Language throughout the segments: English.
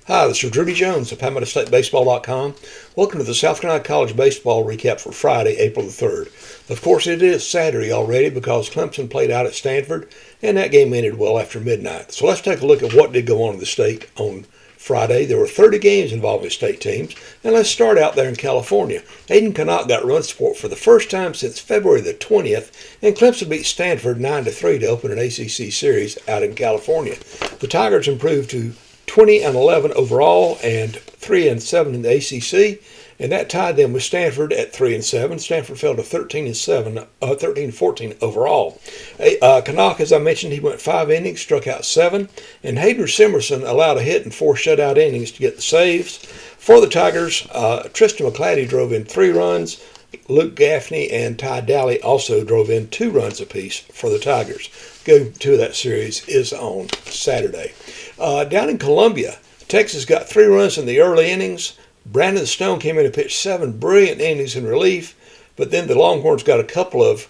Hi, this is Rudy Jones of PalmettoStateBaseball.com. Welcome to the South Carolina College Baseball Recap for Friday, April the 3rd. Of course, it is Saturday already because Clemson played out at Stanford, and that game ended well after midnight. So let's take a look at what did go on in the state on Friday. There were 30 games involving state teams, and let's start out there in California. Knaak got run support for the first time since February the 20th, and Clemson beat Stanford 9-3 to open an ACC series out in California. The Tigers improved to 20-11 overall and 3-7 in the ACC, and that tied them with Stanford at 3-7. Stanford fell to 13-14 overall. Knaak, as I mentioned, he went 5 innings, struck out 7, and Hayden Simerson allowed a hit in 4 shutout innings to get the saves. For the Tigers, Tristan McClatty drove in 3 runs. Luke Gaffney and Ty Dally also drove in 2 runs apiece for the Tigers. Game 2 of that series is on Saturday. Down in Columbia, Texas got 3 runs in the early innings. Brandon Stone came in and pitched 7 brilliant innings in relief, but then the Longhorns got a couple of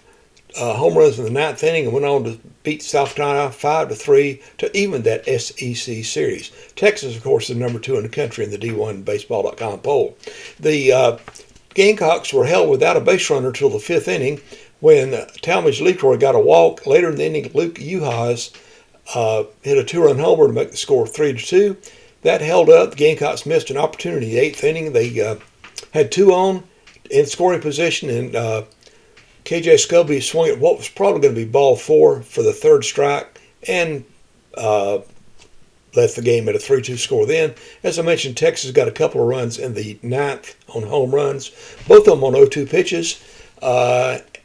home runs in the 9th inning and went on to beat South Carolina 5-3 to even that SEC series. Texas, of course, is number 2 in the country in the D1Baseball.com poll. The Gamecocks were held without a base runner until the 5th inning when Talmadge Leroy got a walk. Later in the inning, Luke Uhas hit a 2-run homer to make the score 3-2. That held up. The Gamecocks missed an opportunity in the 8th inning. They had 2 on in scoring position, and KJ Scobie swung at what was probably going to be ball 4 for the 3rd strike and left the game at a 3-2 score. Then, as I mentioned, Texas got a couple of runs in the 9th on home runs, both of them on 0-2 pitches.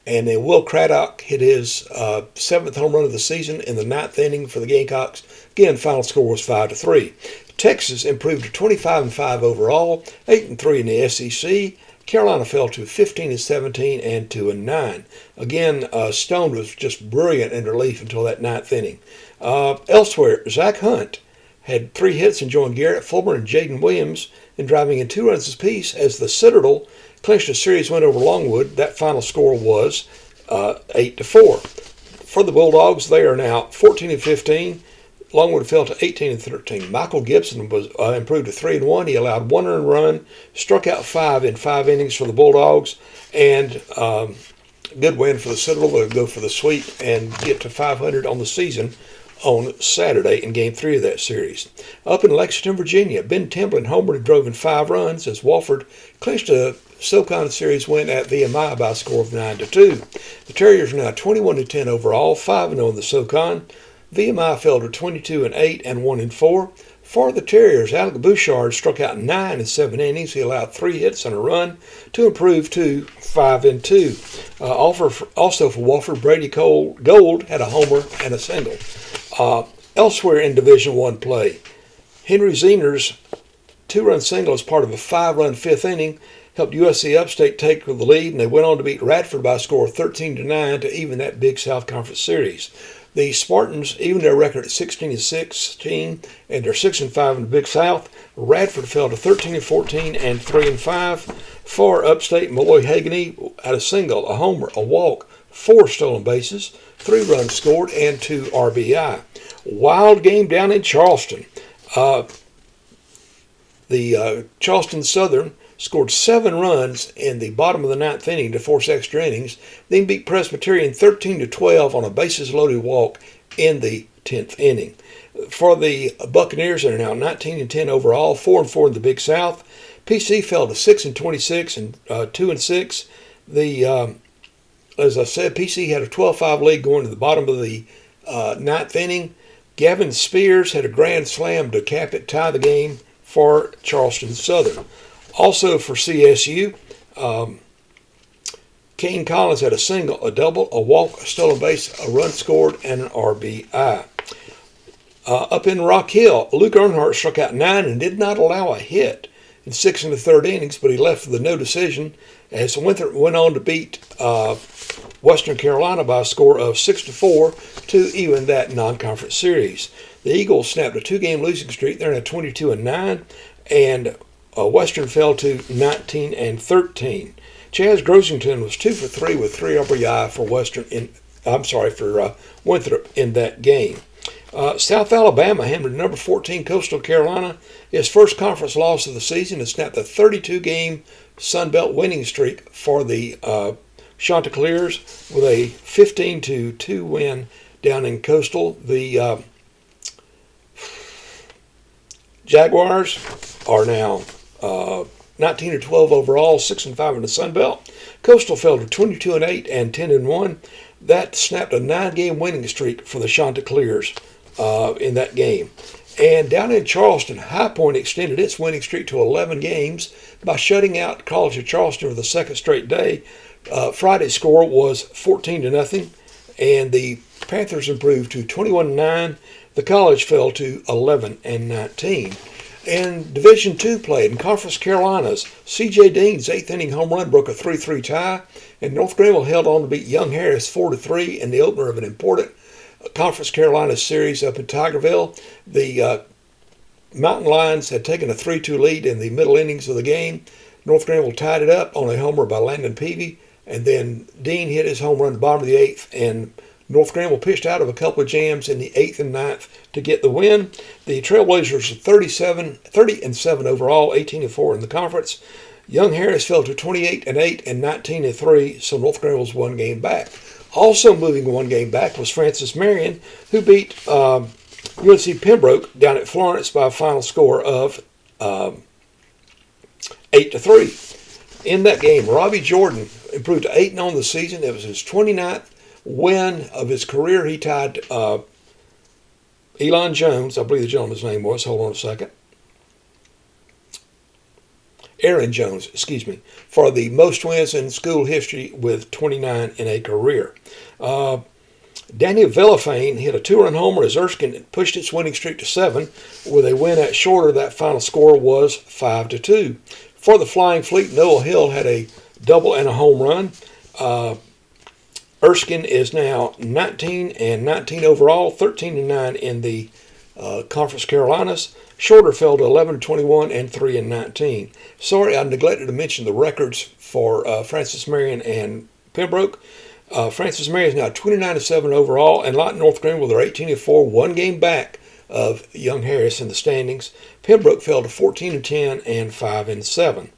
And then Will Craddock hit his 7th home run of the season in the 9th inning for the Gamecocks. Again, final score was 5-3. Texas improved to 25-5 overall, 8-3 in the SEC. Carolina fell to 15-17 and 2-9. Again, Stone was just brilliant in relief until that 9th inning. Elsewhere, Zach Hunt had 3 hits and joined Garrett Fulmer and Jaden Williams in driving in 2 runs apiece as the Citadel clinched a series win over Longwood. That final score was 8-4. For the Bulldogs, they are now 14-15. Longwood fell to 18-13. Michael Gibson was improved to 3-1. He allowed 1 earned run, struck out 5 in 5 innings for the Bulldogs, and good win for the Citadel. They'll go for the sweep and get to 500 on the season on Saturday in Game 3 of that series. Up in Lexington, Virginia, Ben Timblin homered and drove in 5 runs as Wofford clinched a SoCon series win at VMI by a score of 9-2. The Terriers are now 21-10 overall, 5-0 in the SoCon. VMI fell to 22-8 and 1-4. For the Terriers, Alec Bouchard struck out 9 in 7 innings. He allowed 3 hits and a run to improve to 5-2. Also for Wofford, Brady Gold had a homer and a single. Elsewhere in Division I play, Henry Zehner's 2-run single as part of a 5-run 5th inning helped USC Upstate take the lead, and they went on to beat Radford by a score of 13-9 to even that Big South Conference series. The Spartans even their record at 16-16, and they're 6-5 in the Big South. Radford fell to 13-14 and 3-5. For Upstate, Malloy Haganey had a single, a homer, a walk, 4 stolen bases, 3 runs scored, and 2 RBI. Wild game down in Charleston. The Charleston Southern scored 7 runs in the bottom of the 9th inning to force extra innings, then beat Presbyterian 13-12 on a bases-loaded walk in the 10th inning. For the Buccaneers, they're now 19-10 overall, 4-4 in the Big South. PC fell to 6-26 and 2-6. As I said, PC had a 12-5 lead going to the bottom of the 9th inning. Gavin Spears had a grand slam to tie the game for Charleston Southern. Also for CSU, Kane Collins had a single, a double, a walk, a stolen base, a run scored, and an RBI. Up in Rock Hill, Luke Earnhardt struck out 9 and did not allow a hit in 6 1/3 innings, but he left with a no decision as Winthrop went on to beat Western Carolina by a score of 6-4 to even that non-conference series. The Eagles snapped a 2-game losing streak. They're now 22-9, and Western fell to 19-13. Chaz Grosington was 2 for 3 with 3 RBI for Winthrop in that game. South Alabama hammered number 14 Coastal Carolina. His first conference loss of the season and snapped a 32-game Sun Belt winning streak for the Chanticleers with a 15-2 win down in Coastal. The Jaguars are now 19-12 overall, 6-5 in the Sun Belt. Coastal fell to 22-8 and 10-1. That snapped a 9-game winning streak for the Chanticleers in that game. And down in Charleston, High Point extended its winning streak to 11 games by shutting out College of Charleston for the second straight day. Friday's score was 14-0, and the Panthers improved to 21-9. The College fell to 11-19. In Division II play in Conference Carolinas, C.J. Dean's eighth-inning home run broke a 3-3 tie, and North Greenville held on to beat Young Harris 4-3 in the opener of an important Conference Carolinas series up in Tigerville. The Mountain Lions had taken a 3-2 lead in the middle innings of the game. North Greenville tied it up on a homer by Landon Peavy, and then Dean hit his home run at the bottom of the eighth, and North Greenville pitched out of a couple of jams in the 8th and 9th to get the win. The Trailblazers are 30-7 overall, 18-4 in the conference. Young Harris fell to 28-8 and 19-3, so North Greenville's one game back. Also moving one game back was Francis Marion, who beat UNC Pembroke down at Florence by a final score of 8-3. In that game, Robbie Jordan improved to 8-0 on the season. It was his 29th win of his career. He tied Elon Jones, I believe the gentleman's name was. Hold on a second. Aaron Jones, for the most wins in school history with 29 in a career. Daniel Villafane hit a 2-run homer as Erskine pushed its winning streak to 7. With a win at Shorter, that final score was 5-2. For the Flying Fleet, Noah Hill had a double and a home run. Erskine is now 19-19 overall, 13-9 in the Conference Carolinas. Shorter fell to 11-21 and 3-19. Sorry, I neglected to mention the records for Francis Marion and Pembroke. Francis Marion is now 29-7 overall, and like North Greenville, they're 18-4, one game back of Young Harris in the standings. Pembroke fell to 14-10 and 5-7.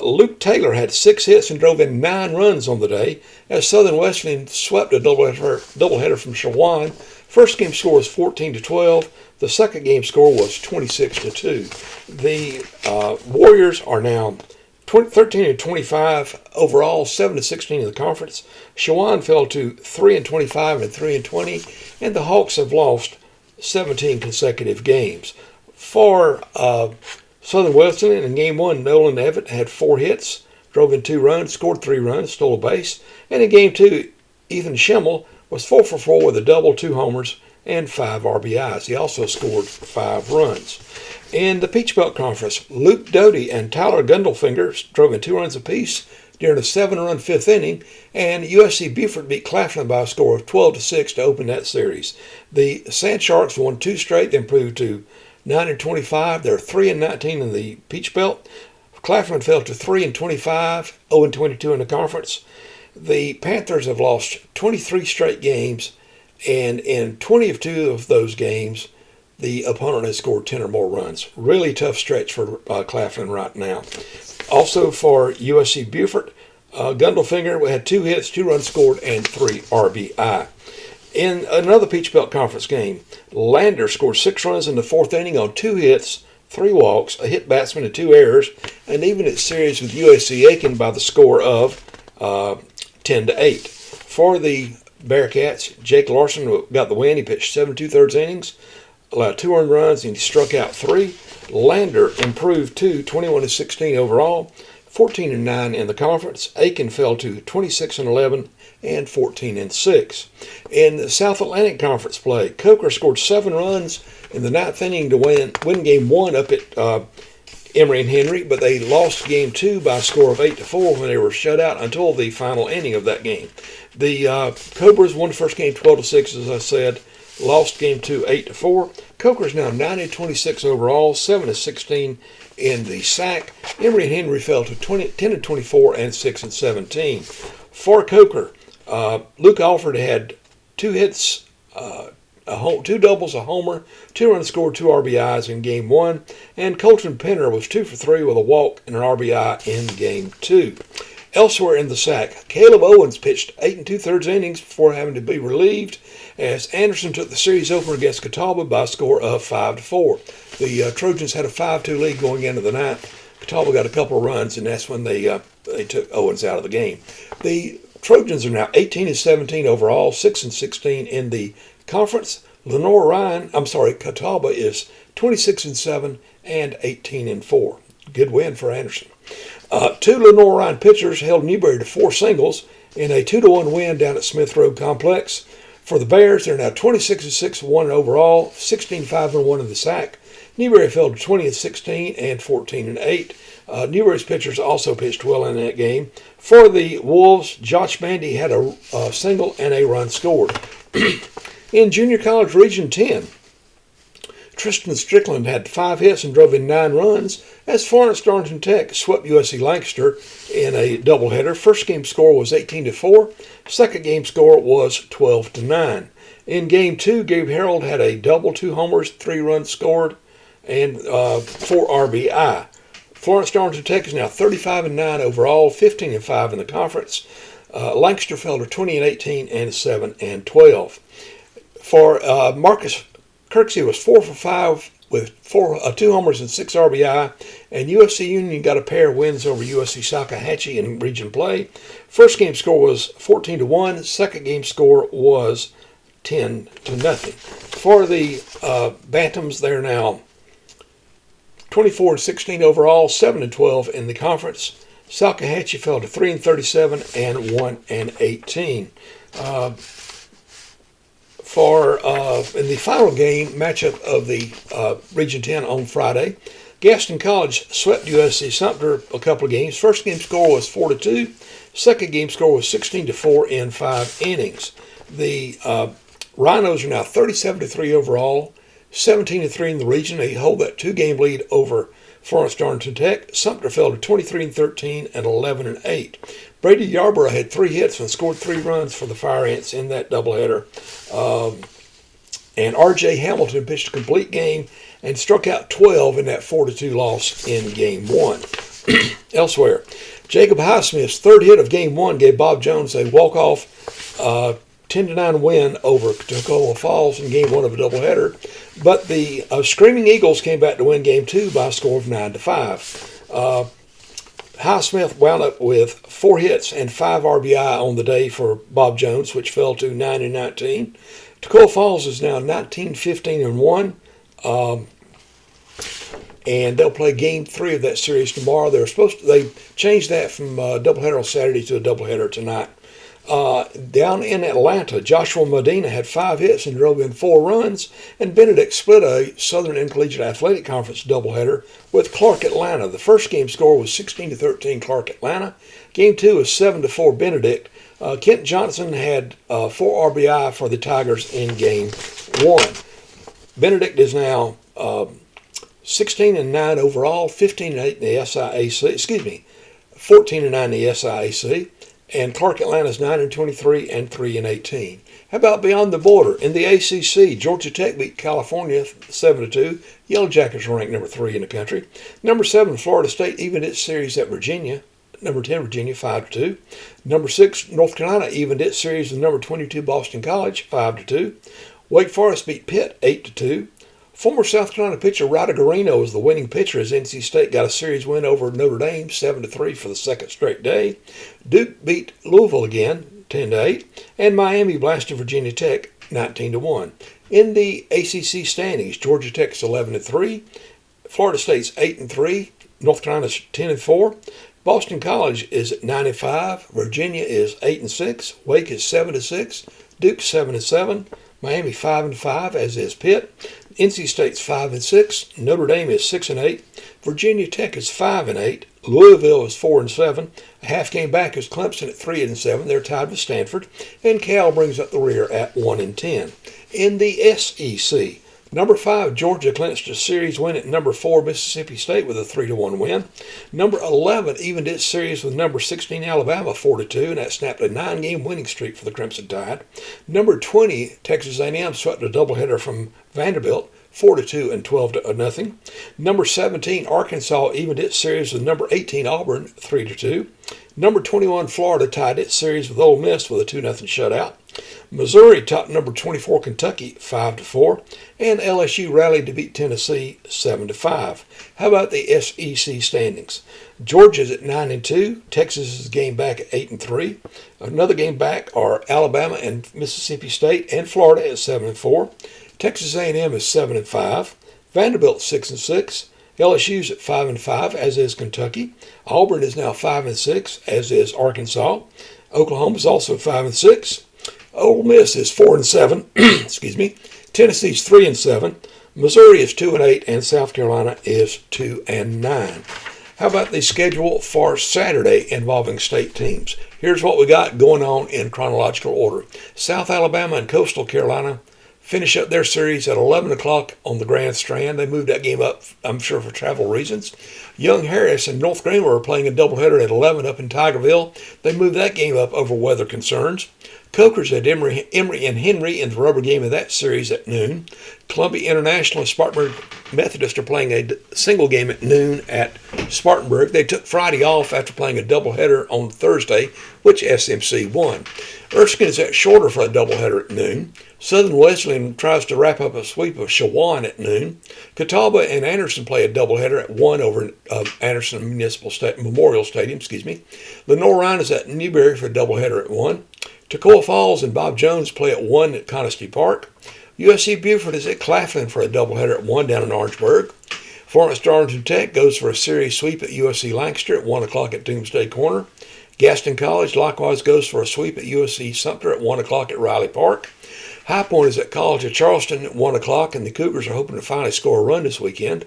Luke Taylor had 6 hits and drove in 9 runs on the day as Southern Wesleyan swept a doubleheader from Shawan. First game score was 14-12. The second game score was 26-2. The Warriors are now 13-25 overall, 7-16 in the conference. Shawan fell to 3-25 and 3-20, and the Hawks have lost 17 consecutive games. For Southern Wesleyan in Game 1, Nolan Evett had 4 hits, drove in 2 runs, scored 3 runs, stole a base. And in Game 2, Ethan Schimmel was 4 for 4 with a double, 2 homers, and 5 RBIs. He also scored 5 runs. In the Peach Belt Conference, Luke Doty and Tyler Gundelfinger drove in 2 runs apiece during a 7-run 5th inning, and USC Beaufort beat Claflin by a score of 12-6 to open that series. The Sand Sharks won 2 straight, then improved to 9-25. They're 3-19 in the Peach Belt. Claflin fell to 3-25, 0-22 in the conference. The Panthers have lost 23 straight games, and in 22 of those games, the opponent has scored 10 or more runs. Really tough stretch for Claflin right now. Also for USC Beaufort, Gundelfinger had 2 hits, 2 runs scored, and 3 RBI. In another Peach Belt Conference game, Lander scored 6 runs in the 4th inning on 2 hits, 3 walks, a hit batsman, and 2 errors, and even its series with USC Aiken by the score of 10-8. For the Bearcats, Jake Larson got the win. He pitched 7 2/3 innings, allowed 2 earned runs, and he struck out 3. Lander improved to 21-16 overall, 14-9 in the conference. Aiken fell to 26-11 and 14-6. In the South Atlantic Conference play, Coker scored 7 runs in the 9th inning to win Game 1 up at Emory and Henry, but they lost Game 2 by a score of 8-4 when they were shut out until the final inning of that game. The Cobras won the first game 12-6, as I said, lost Game 2 8-4. Coker's now 9-26 overall, 7-16 in the SAC. Emory and Henry fell to 10-24 and 6-17. For Coker, Luke Alford had 2 hits, two doubles, a homer, 2 runs scored, 2 RBIs in Game 1. And Colton Penner was 2 for 3 with a walk and an RBI in Game 2. Elsewhere in the SAC, Caleb Owens pitched 8 2/3 innings before having to be relieved as Anderson took the series opener against Catawba by a score of 5-4. The Trojans had a 5-2 lead going into the ninth. Catawba got a couple of runs, and that's when they took Owens out of the game. The Trojans are now 18-17 overall, 6-16 in the conference. Catawba is 26-7 and 18-4. Good win for Anderson. 2 Lenore-Ryan pitchers held Newberry to 4 singles in a 2-1 win down at Smith Road Complex. For the Bears, they're now 26-6-1 overall, 16-5-1 in the SAC. Newberry fell to 20-16 and 14-8. Newberry's pitchers also pitched well in that game. For the Wolves, Josh Bandy had a single and a run scored. In Junior College Region 10, Tristan Strickland had 5 hits and drove in 9 runs as Florence Darlington Tech swept USC Lancaster in a doubleheader. First game score was 18-4. Second game score was 12-9. In Game 2, Gabe Harold had a double, 2 homers, 3 runs scored, and 4 RBI. Florence Darlington Tech is now 35-9 overall, 15-5 in the conference. Lancaster fell to 20-18 and 7-12. For Marcus Kirksey was 4 for 5 with 2 homers and 6 RBI, and USC Union got a pair of wins over USC Salkehatchie in region play. First game score was 14-1. Second game score was 10-0. For the Bantams, they're now 24-16 overall, 7-12 in the conference. Salkehatchie fell to 3-37 and 1-18. In the final game matchup of the Region 10 on Friday, Gaston College swept USC Sumter a couple of games. First game score was 4-2. Second game score was 16-4 in 5 innings. The Rhinos are now 37-3 overall, 17-3 in the region. They hold that 2-game lead over Florence Darlington Tech. Sumter fell to 23-13 and 11-8. Brady Yarborough had 3 hits and scored 3 runs for the Fire Ants in that doubleheader. And R.J. Hamilton pitched a complete game and struck out 12 in that 4-2 loss in Game 1. Elsewhere, Jacob Highsmith's 3rd hit of Game 1 gave Bob Jones a walk-off 10-9 win over Tacoma Falls in Game 1 of a doubleheader. But the Screaming Eagles came back to win Game 2 by a score of 9-5. Highsmith wound up with 4 hits and 5 RBI on the day for Bob Jones, which fell to 9-19. Tacoma Falls is now 19-15-1. And they'll play Game 3 of that series tomorrow. They changed that from a doubleheader on Saturday to a doubleheader tonight. Down in Atlanta, Joshua Medina had 5 hits and drove in 4 runs, and Benedict split a Southern Intercollegiate Athletic Conference doubleheader with Clark Atlanta. The first game score was 16-13 Clark Atlanta. Game 2 was 7-4 Benedict. Kent Johnson had 4 RBI for the Tigers in Game 1. Benedict is now 16-9 overall, 15-8 in the SIAC. 14-9 in the SIAC. And Clark Atlanta is 9-23 and 3-18. How about beyond the border? In the ACC, Georgia Tech beat California 7-2. Yellow Jackets are ranked number 3 in the country. Number 7, Florida State evened its series at Virginia. Number 10, Virginia, 5-2. Number 6, North Carolina evened its series with number 22, Boston College, 5-2. Wake Forest beat Pitt, 8-2. Former South Carolina pitcher Ryder Garino was the winning pitcher as NC State got a series win over Notre Dame, 7-3 for the second straight day. Duke beat Louisville again, 10-8, and Miami blasted Virginia Tech, 19-1. In the ACC standings, Georgia Tech's 11-3, Florida State's 8-3, North Carolina's 10-4, Boston College is at 9-5, Virginia is 8-6, Wake is 7-6, Duke 7-7, Miami 5-5, as is Pitt. NC State's 5-6. Notre Dame is 6-8. Virginia Tech is 5-8. Louisville is 4-7. A half game back is Clemson at 3-7. They're tied with Stanford. And Cal brings up the rear at 1-10. In the SEC, Number 5, Georgia clinched a series win at number 4, Mississippi State with a 3-1 win. Number 11 evened its series with number 16, Alabama 4-2, and that snapped a 9-game winning streak for the Crimson Tide. Number 20, Texas A&M swept a doubleheader from Vanderbilt, 4-2 and 12-0. Number 17, Arkansas evened its series with number 18, Auburn, 3-2. Number 21, Florida tied its series with Ole Miss with a 2-0 shutout. Missouri topped number 24, Kentucky, 5-4, and LSU rallied to beat Tennessee 7-5. How about the SEC standings? Georgia's at 9-2. Texas is a game back at 8-3. Another game back are Alabama and Mississippi State and Florida at 7-4. Texas A&M is 7-5. Vanderbilt 6-6. LSU's at 5-5, as is Kentucky. Auburn is now 5-6, as is Arkansas. Oklahoma is also 5-6. Ole Miss is 4-7. Excuse me. Tennessee's 3-7. Missouri is 2-8, and South Carolina is 2-9. How about the schedule for Saturday involving state teams? Here's what we got going on in chronological order. South Alabama and Coastal Carolina finish up their series at 11 o'clock on the Grand Strand. They moved that game up, I'm sure, for travel reasons. Young Harris and North Greenville are playing a doubleheader at 11 up in Tigerville. They moved that game up over weather concerns. Coker's at Emory and Henry in the rubber game of that series at noon. Columbia International and Spartanburg Methodist are playing a single game at noon at Spartanburg. They took Friday off after playing a doubleheader on Thursday, which SMC won. Erskine is at Shorter for a doubleheader at noon. Southern Wesleyan tries to wrap up a sweep of Shawan at noon. Catawba and Anderson play a doubleheader at 1 over Anderson Memorial Stadium. Lenore-Ryan is at Newberry for a doubleheader at 1. Toccoa Falls and Bob Jones play at 1 at Conisty Park. USC Buford is at Claflin for a doubleheader at 1 down in Orangeburg. Florence Darlington Tech goes for a series sweep at USC Lancaster at 1 o'clock at Doomsday Corner. Gaston College likewise goes for a sweep at USC Sumter at 1 o'clock at Riley Park. High Point is at College of Charleston at 1 o'clock, and the Cougars are hoping to finally score a run this weekend.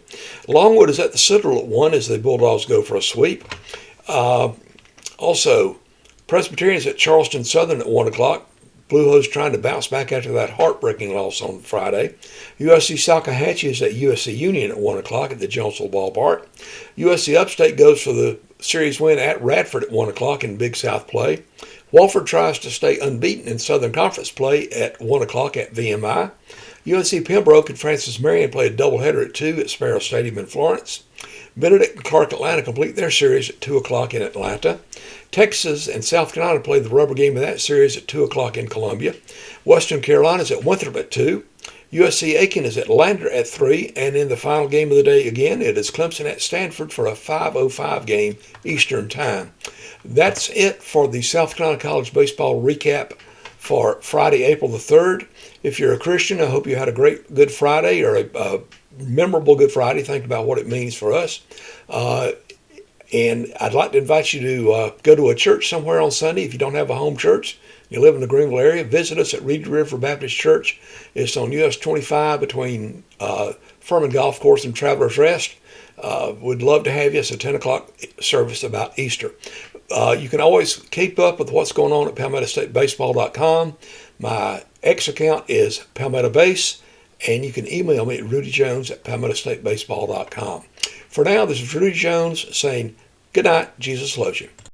Longwood is at the Citadel at 1 as the Bulldogs go for a sweep. Also, Presbyterian is at Charleston Southern at 1 o'clock. Blue Hose trying to bounce back after that heartbreaking loss on Friday. USC Salcahatchee is at USC Union at 1 o'clock at the Jonesville Ballpark. USC Upstate goes for the series win at Radford at 1 o'clock in Big South play. Wofford tries to stay unbeaten in Southern Conference play at 1 o'clock at VMI. UNC Pembroke and Francis Marion play a doubleheader at 2 at Sparrow Stadium in Florence. Benedict and Clark Atlanta complete their series at 2 o'clock in Atlanta. Texas and South Carolina play the rubber game of that series at 2 o'clock in Columbia. Western Carolina is at Winthrop at 2. USC Aiken is at Lander at 3. And in the final game of the day again, it is Clemson at Stanford for a 5:05 game Eastern Time. That's it for the South Carolina College Baseball recap for Friday, April the 3rd. If you're a Christian, I hope you had a great Good Friday or a memorable Good Friday. Think about what it means for us. And I'd like to invite you to go to a church somewhere on Sunday. If you don't have a home church, you live in the Greenville area, visit us at Reed River Baptist Church. It's on US 25 between Furman Golf Course and Travelers Rest. We'd love to have you. It's a 10 o'clock service about Easter. You can always keep up with what's going on at PalmettoStateBaseball.com. My X account is Palmetto Base, and you can email me at RudyJones at PalmettoStateBaseball.com. For now, this is Rudy Jones saying good night. Jesus loves you.